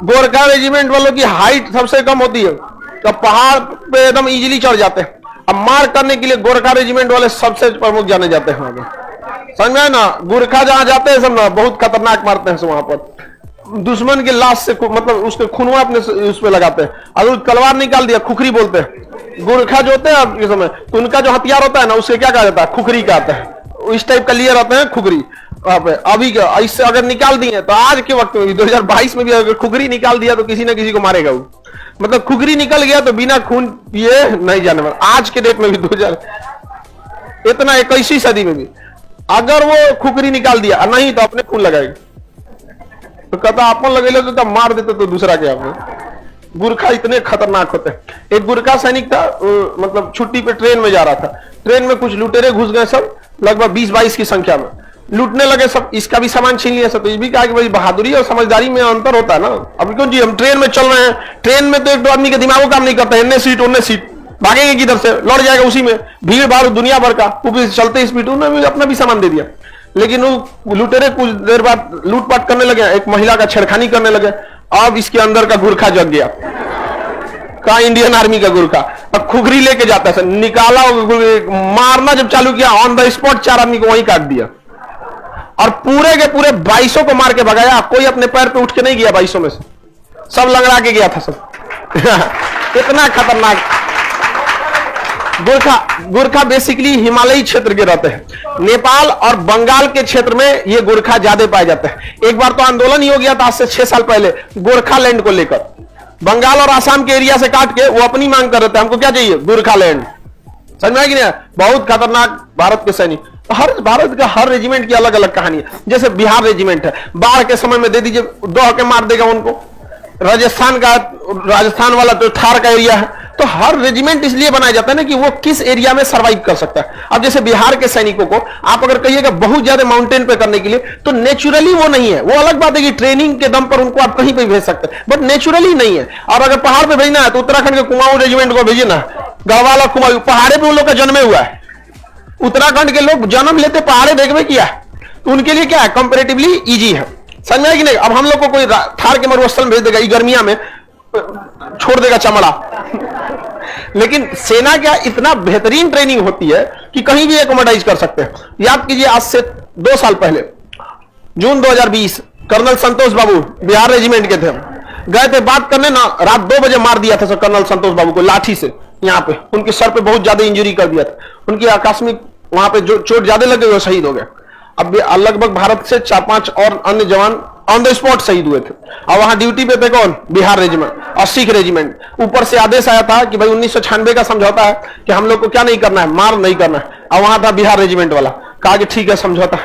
Gorkha regiment वालों की height सबसे कम होती है तो पहाड़ पे एकदम इजीली चढ़ जाते हैं। अब मार करने के लिए गोरखा रेजिमेंट वाले सबसे प्रमुख जाने जाते हैं वहां, समझ में ना। गोरखा जहां जाते हैं सब ना बहुत खतरनाक मारते हैं वहां पर। दुश्मन के लाश से मतलब उसके खूनवा अपने उस पे लगाते हैं। अगर तलवार निकाल दिया, खुखरी बोलते हैं गोरखा जो होते हैं अब के समय, तो उनका जो हथियार होता है ना उससे क्या कहा जाता है, खुखरी कहते हैं। इस टाइप का लिए रहते हैं खुखरी। अभी इससे अगर निकाल दिए तो आज के वक्त में 2022 में भी अगर खुखरी निकाल दिया तो किसी ना किसी को मारेगा वो। मतलब खुखरी निकल गया तो बिना खून पिए नहीं जाने वाला। आज के डेट में भी 2000 इतना 21वीं सदी में भी अगर वो खुखरी निकाल दिया नहीं तो अपने खून लगाएगा, तो कहता अपन लगे तो मार देते तो दूसरा क्या। गुरखा इतने खतरनाक होते हैं। एक गुरखा सैनिक था, मतलब छुट्टी पे ट्रेन में जा रहा था। ट्रेन में कुछ लुटेरे घुस गए, सब लगभग 20-22 की संख्या में लूटने लगे। सब इसका भी सामान छीन लिया। सब तो ये भी कहा कि भाई बहादुरी और समझदारी में अंतर होता है ना। अब क्यों जी हम ट्रेन में चल रहे हैं, ट्रेन में तो एक दो आदमी के दिमागों काम नहीं करता है, इन्ने सीट उन्ने सीट, भागेंगे किधर से, लौट जाएगा उसी में, भीड़ भाड़ दुनिया भर का, ऊपर चलते स्पीड, उन्होंने अपना भी सामान दे दिया। लेकिन वो लुटेरे कुछ देर बाद लूटपाट करने लगे, एक महिला का छेड़खानी करने लगे। अब इसके अंदर का गुरखा जग गया, का इंडियन आर्मी का गुरखा। अब खुखरी लेके जाता है, निकाला, मारना जब चालू किया ऑन द स्पॉट 4 आदमी को वहीं काट दिया और पूरे के पूरे 2200 को मार के भगाया। कोई अपने पैर पे उठ के नहीं गया 2200 में से, सब लंगड़ा के गया था सब। इतना खतरनाक गुरखा बेसिकली हिमालयी क्षेत्र के रहते हैं। नेपाल और बंगाल के क्षेत्र में ये गुरखा ज्यादा पाए जाते हैं। एक बार तो आंदोलन ही हो गया था आज से 6 साल पहले गोरखा लैंड को लेकर। बंगाल और आसाम के एरिया से काट के वो अपनी मांग कर रहे थे, हमको क्या चाहिए, गोरखा लैंड। समझ में आया कि नहीं? बहुत खतरनाक भारत के सैनिक। हर भारत का हर रेजिमेंट की अलग अलग कहानी है। जैसे बिहार रेजिमेंट है, बाढ़ के समय में दे दीजिए, दौड़ के मार देगा उनको। राजस्थान वाला तो थार का एरिया है, तो हर रेजिमेंट इसलिए बनाया जाता है ना कि वो किस एरिया में सरवाइव कर सकता है। अब जैसे बिहार के सैनिकों को आप अगर कहिएगा बहुत ज्यादा माउंटेन पे करने के लिए, तो नेचुरली वो नहीं है। वो अलग बात है कि ट्रेनिंग के दम पर उनको आप कहीं पे भेज सकते हैं, बट नेचुरली नहीं है। और अगर पहाड़ पे भेजना है तो उत्तराखंड के कुमाऊं रेजिमेंट को भेजिए ना, गढ़वाला कुमाऊं, पहाड़े पे उन लोग का जन्म हुआ है। उत्तराखंड के लोग जन्म लेते पहाड़े देखने किया है, तो उनके लिए क्या है, कंपेरेटिवली इजी है। समझ में कि नहीं? अब हम लोग को कोई थार के मरुस्थल में भेज देगा, गर्मिया में छोड़ देगा चमड़ा। लेकिन सेना क्या इतना बेहतरीन ट्रेनिंग होती है कि कहीं भी एकोमोडाइज कर सकते हैं। याद कीजिए आज से 2 साल पहले जून 2020 कर्नल संतोष बाबू बिहार रेजिमेंट के थे, गए थे बात करने ना, रात 2 बजे मार दिया था कर्नल संतोष बाबू को लाठी से। यहाँ पे उनके सर पे बहुत ज्यादा इंजरी कर दिया था, उनकी आकस्मिक वहां पे जो चोट ज्यादा लगे वो शहीद हो गए। अब लगभग भारत से 4-5 और अन्य जवान ऑन द स्पॉट शहीद हुए थे। और वहां ड्यूटी पे थे कौन, बिहार रेजिमेंट और सिख रेजिमेंट। ऊपर से आदेश आया था कि भाई 1996 का समझौता है कि हम लोग को क्या नहीं करना है, मार नहीं करना है। और वहां था बिहार रेजिमेंट वाला, कहा कि ठीक है समझौता।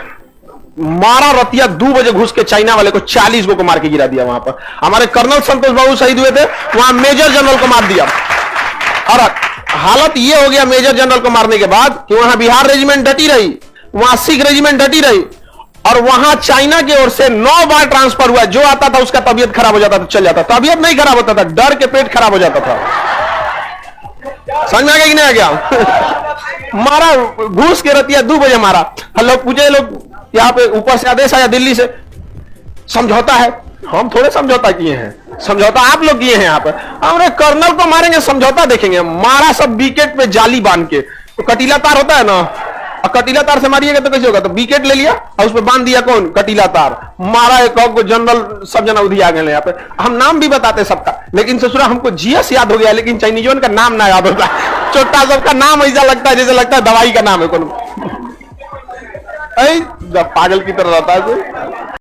मारा रतिया 2 बजे घुस के चाइना वाले को 40 को मार के गिरा दिया। वहां पर हमारे कर्नल संतोष बाबू शहीद हुए थे, वहां मेजर जनरल को मार दिया। और हालत यह हो गया मेजर जनरल को मारने के बाद कि वहां बिहार रेजिमेंट डटी रही, वहां सिख रेजिमेंट डटी रही, और वहां चाइना की ओर से 9 बार ट्रांसफर हुआ। जो आता था उसका तबीयत खराब हो जाता था, चल जाता। तबीयत नहीं खराब होता था, डर के पेट खराब हो जाता था। समझ में आ गया कि नहीं आ गया? मारा घूस के रतिया 2 बजे मारा। हम लोग पूछे, लोग यहाँ पे ऊपर से आदेश आया दिल्ली से, समझौता है। हम थोड़े समझौता किए हैं, समझौता आप लोग किए हैं। यहाँ पर हमारे कर्नल को मारेंगे, समझौता देखेंगे। मारा सब विकेट पे जाली बांध के, तो कटीला तार होता है ना, और कटीला तार से मारिएगा तो कैसे होगा, तो विकेट ले लिया और उस पर बांध दिया कौन, कटीला तार। मारा एक को जनरल सब जना उधी आ गए। यहाँ पे हम नाम भी बताते सबका, लेकिन ससुरा हमको जीएस याद हो गया, लेकिन चाइनीजों का नाम ना याद होता। छोटा सबका नाम ऐसा लगता है जैसे लगता है दवाई का नाम है कौन, पागल की तरह रहता है।